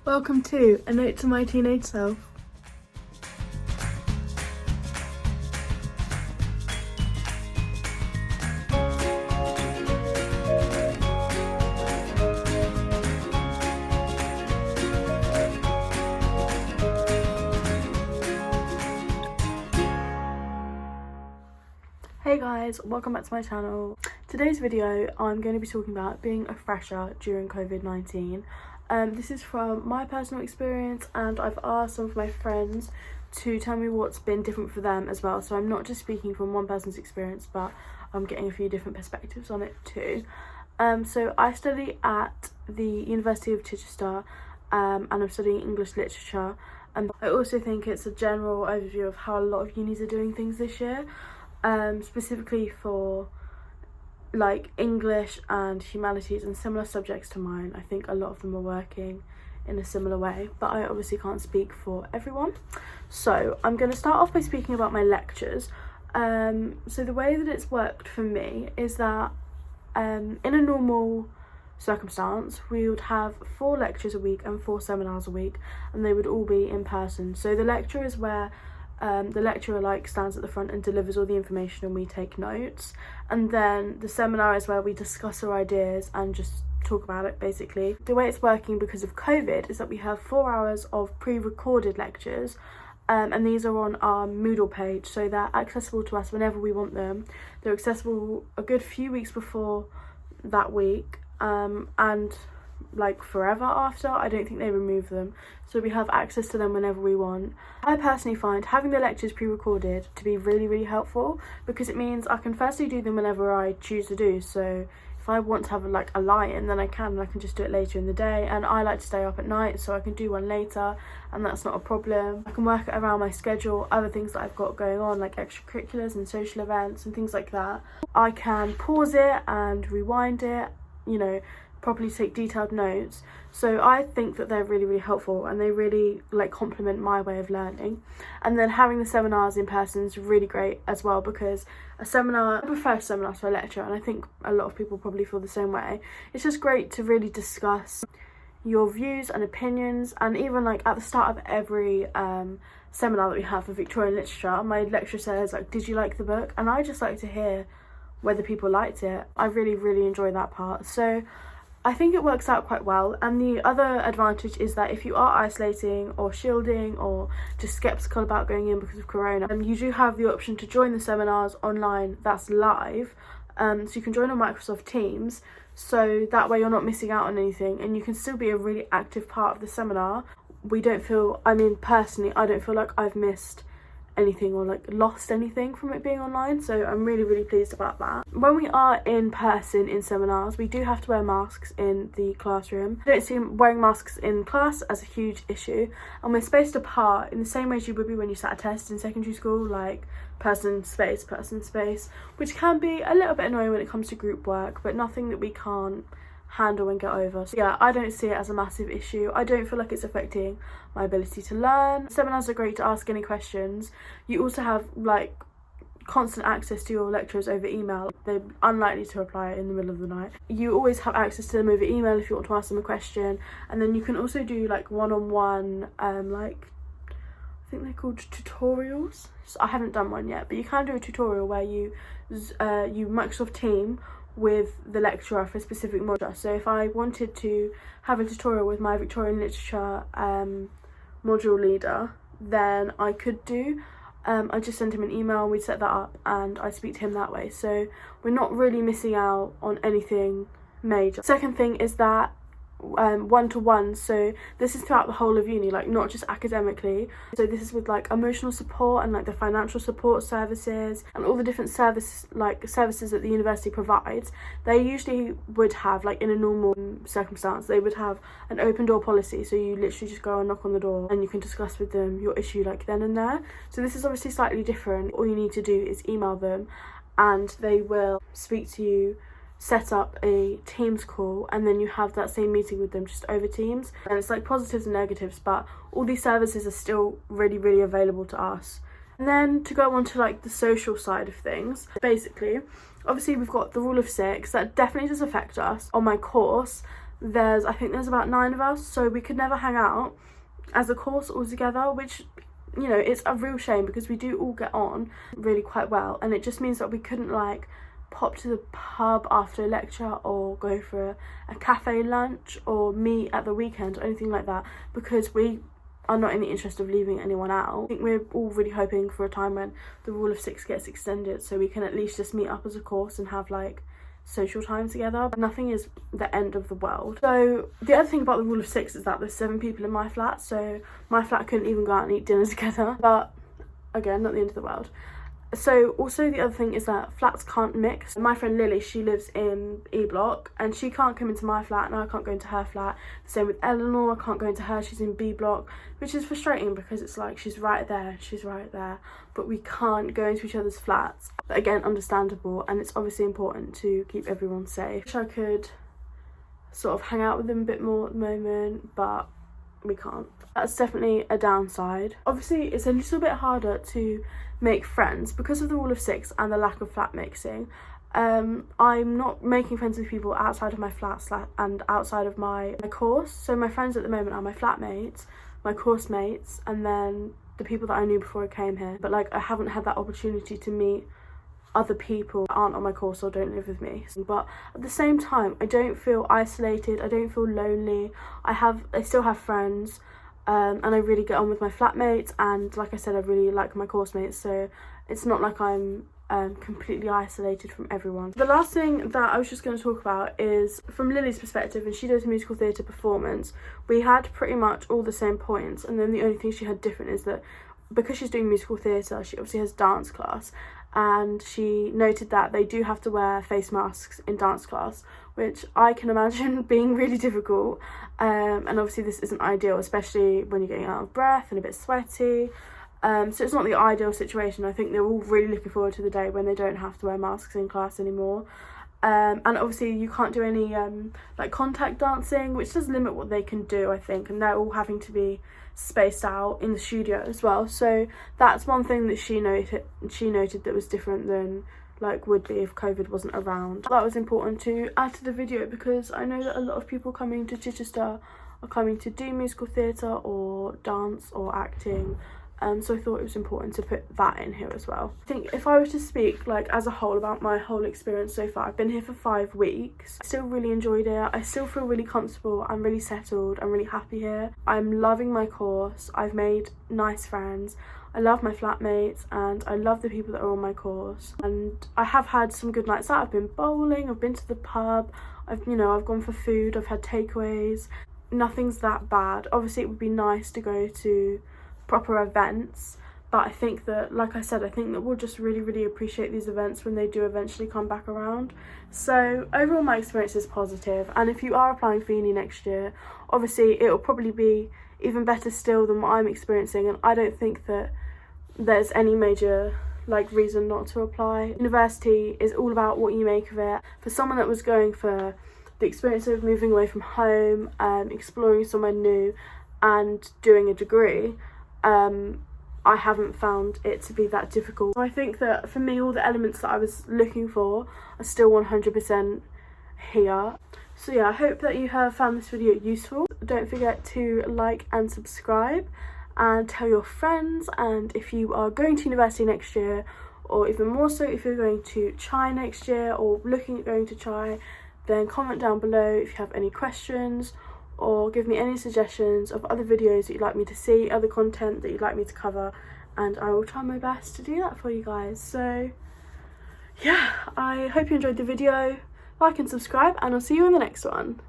Welcome to A Note to My Teenage Self. Hey guys, welcome back to my channel. Today's video I'm going to be talking about being a fresher during COVID-19. This is from my personal experience, and I've asked some of my friends to tell me what's been different for them as well. So I'm not just speaking from one person's experience, but I'm getting a few different perspectives on it too. So I study at the University of Chichester, and I'm studying English literature. And I also think it's a general overview of how a lot of unis are doing things this year. Specifically for like English and humanities and similar subjects to mine. I think a lot of them are working in a similar way, but I obviously can't speak for everyone. So I'm going to start off by speaking about my lectures. So the way that it's worked for me is that in a normal circumstance we would have 4 lectures a week and 4 seminars a week, and they would all be in person. So the lecture is where the lecturer stands at the front and delivers all the information and we take notes, and then the seminar is where we discuss our ideas and just talk about it basically. The way it's working because of COVID is that we have 4 hours of pre-recorded lectures, and these are on our Moodle page, so they're accessible to us whenever we want them. They're accessible a good few weeks before that week, and forever after. I don't think they remove them, so we have access to them whenever we want. I personally find having the lectures pre-recorded to be really helpful, because it means I can firstly do them whenever I choose to do. So if I want to have a lie-in, then I can just do it later in the day, and I like to stay up at night, so I can do one later, and that's not a problem. I can work it around my schedule, other things that I've got going on like extracurriculars and social events and things like that. I can pause it and rewind it, properly take detailed notes. So I think that they're really helpful, and they really complement my way of learning. And then having the seminars in person is really great as well, because I prefer seminars to a lecture, and I think a lot of people probably feel the same way. It's just great to really discuss your views and opinions, and even at the start of every seminar that we have for Victorian literature, my lecturer says did you like the book? And I just like to hear whether people liked it. I really enjoy that part. So I think it works out quite well. And the other advantage is that if you are isolating or shielding or just skeptical about going in because of corona, you do have the option to join the seminars online that's live. So you can join on Microsoft Teams, so that way you're not missing out on anything, and you can still be a really active part of the seminar. Personally, I don't feel like I've missed anything or lost anything from it being online, so I'm really pleased about that. When we are in person in seminars, we do have to wear masks in the classroom. I don't see wearing masks in class as a huge issue, and we're spaced apart in the same way as you would be when you sat a test in secondary school, person space, which can be a little bit annoying when it comes to group work, but nothing that we can't handle and get over. So yeah, I don't see it as a massive issue. I don't feel like it's affecting my ability to learn. Seminars are great to ask any questions. You also have constant access to your lecturers over email. They're unlikely to reply in the middle of the night. You always have access to them over email if you want to ask them a question, and then you can also do one-on-one I think they're called tutorials. So I haven't done one yet, but you can do a tutorial where you Microsoft Team with the lecturer for a specific module. So if I wanted to have a tutorial with my Victorian literature module leader, then I could do. I just send him an email, we'd set that up, and I speak to him that way. So we're not really missing out on anything major. Second thing is that one-to-one, so this is throughout the whole of uni, not just academically. So this is with emotional support and the financial support services and all the different services that the university provides. They usually would have in a normal circumstance, they would have an open door policy, so you literally just go and knock on the door and you can discuss with them your issue then and there. So this is obviously slightly different. All you need to do is email them and they will speak to you, set up a Teams call, and then you have that same meeting with them just over Teams. And it's positives and negatives, but all these services are still really available to us. And then to go on to the social side of things, basically obviously we've got the rule of 6 that definitely does affect us. On my course, I think there's about 9 of us, so we could never hang out as a course all together, which, you know, it's a real shame because we do all get on really quite well, and it just means that we couldn't like pop to the pub after a lecture or go for a cafe lunch or meet at the weekend or anything like that, because we are not in the interest of leaving anyone out. I think we're all really hoping for a time when the rule of 6 gets extended, so we can at least just meet up as a course and have like social time together. Nothing is the end of the world. So the other thing about the rule of 6 is that there's 7 people in my flat, so my flat couldn't even go out and eat dinner together, but again, not the end of the world. So also the other thing is that flats can't mix. My friend Lily, she lives in E block and she can't come into my flat and I can't go into her flat. The same with Eleanor, I can't go into her, she's in B block, which is frustrating because it's like she's right there, but we can't go into each other's flats. But again, understandable, and it's obviously important to keep everyone safe. I wish I could sort of hang out with them a bit more at the moment, but we can't. That's definitely a downside. Obviously it's a little bit harder to make friends because of the rule of 6 and the lack of flat mixing. I'm not making friends with people outside of my flat and outside of my course. So my friends at the moment are my flatmates, my course mates, and then the people that I knew before I came here. But like I haven't had that opportunity to meet other people that aren't on my course or don't live with me. But at the same time, I don't feel isolated, I don't feel lonely. I still have friends. And I really get on with my flatmates, and like I said, I really like my course mates, so it's not like I'm completely isolated from everyone. The last thing that I was just going to talk about is from Lily's perspective, and she does musical theatre performance. We had pretty much all the same points, and then the only thing she had different is that because she's doing musical theatre, she obviously has dance class, and she noted that they do have to wear face masks in dance class, which I can imagine being really difficult, and obviously this isn't ideal, especially when you're getting out of breath and a bit sweaty, so it's not the ideal situation. I think they're all really looking forward to the day when they don't have to wear masks in class anymore, and obviously you can't do any like contact dancing, which does limit what they can do, I think, and they're all having to be spaced out in the studio as well. So that's one thing that she noted that was different than like would be if COVID wasn't around. That was important to add to the video because I know that a lot of people coming to Chichester are coming to do musical theatre or dance or acting, so I thought it was important to put that in here as well. I think if I were to speak like as a whole about my whole experience so far, I've been here for 5 weeks. I still really enjoyed it. I still feel really comfortable. I'm really settled. I'm really happy here. I'm loving my course. I've made nice friends. I love my flatmates and I love the people that are on my course, and I have had some good nights out. I've been bowling, I've been to the pub, I've gone for food, I've had takeaways. Nothing's that bad. Obviously it would be nice to go to proper events, but I think that, like I said, I think that we'll just really appreciate these events when they do eventually come back around. So overall my experience is positive, and if you are applying for uni next year, obviously it'll probably be even better still than what I'm experiencing, and I don't think that there's any major like reason not to apply. University is all about what you make of it. For someone that was going for the experience of moving away from home, exploring somewhere new and doing a degree, I haven't found it to be that difficult. So I think that for me all the elements that I was looking for are still 100% here. So yeah, I hope that you have found this video useful. Don't forget to like and subscribe and tell your friends, and if you are going to university next year, or even more so if you're going to Chi next year or looking at going to Chi, then comment down below if you have any questions, or give me any suggestions of other videos that you'd like me to see, other content that you'd like me to cover, and I will try my best to do that for you guys. So yeah, I hope you enjoyed the video. Like and subscribe, and I'll see you in the next one.